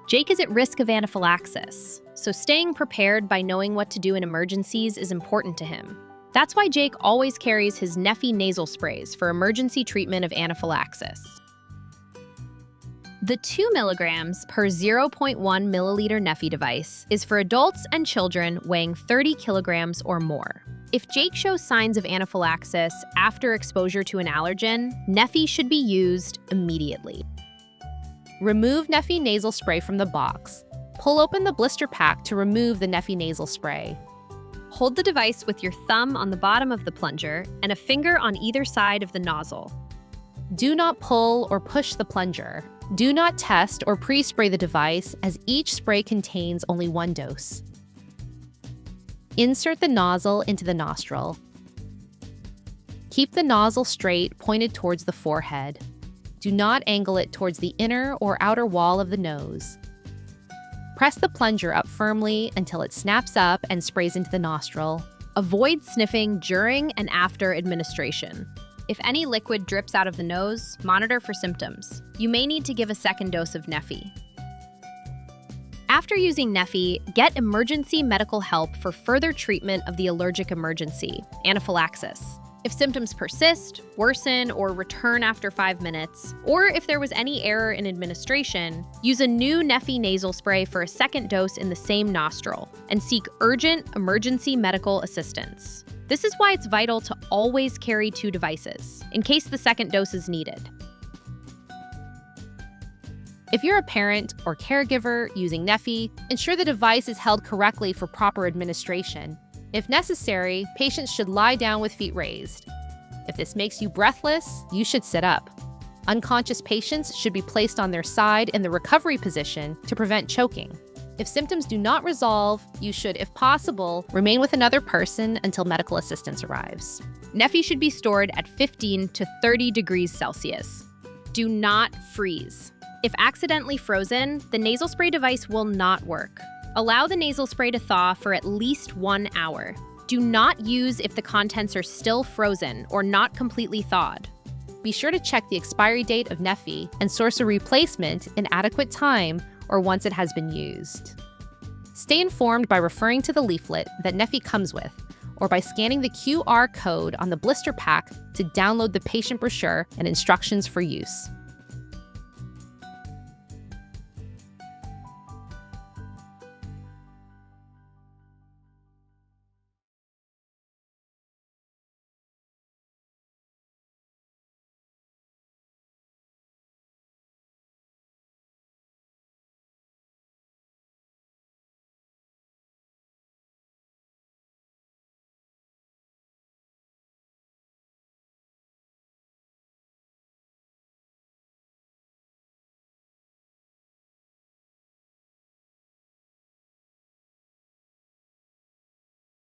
Jake is at risk of anaphylaxis, so staying prepared by knowing what to do in emergencies is important to him. That's why Jake always carries his Neffy nasal sprays for emergency treatment of anaphylaxis. The 2 milligrams per 0.1 milliliter Neffy device is for adults and children weighing 30 kilograms or more. If Jake shows signs of anaphylaxis after exposure to an allergen, Neffy should be used immediately. Remove Neffy nasal spray from the box. Pull open the blister pack to remove the Neffy nasal spray. Hold the device with your thumb on the bottom of the plunger and a finger on either side of the nozzle. Do not pull or push the plunger. Do not test or pre-spray the device, as each spray contains only one dose. Insert the nozzle into the nostril. Keep the nozzle straight, pointed towards the forehead. Do not angle it towards the inner or outer wall of the nose. Press the plunger up firmly until it snaps up and sprays into the nostril. Avoid sniffing during and after administration. If any liquid drips out of the nose, monitor for symptoms. You may need to give a second dose of Neffy. After using Neffy, get emergency medical help for further treatment of the allergic emergency, anaphylaxis. If symptoms persist, worsen, or return after 5 minutes, or if there was any error in administration, use a new Neffy nasal spray for a second dose in the same nostril, and seek urgent emergency medical assistance. This is why it's vital to always carry 2 devices, in case the second dose is needed. If you're a parent or caregiver using Neffy, ensure the device is held correctly for proper administration. If necessary, patients should lie down with feet raised. If this makes you breathless, you should sit up. Unconscious patients should be placed on their side in the recovery position to prevent choking. If symptoms do not resolve, you should, if possible, remain with another person until medical assistance arrives. Neffy should be stored at 15 to 30 degrees Celsius. Do not freeze. If accidentally frozen, the nasal spray device will not work. Allow the nasal spray to thaw for at least 1 hour. Do not use if the contents are still frozen or not completely thawed. Be sure to check the expiry date of Neffy and source a replacement in adequate time or once it has been used. Stay informed by referring to the leaflet that Neffy comes with, or by scanning the QR code on the blister pack to download the patient brochure and instructions for use.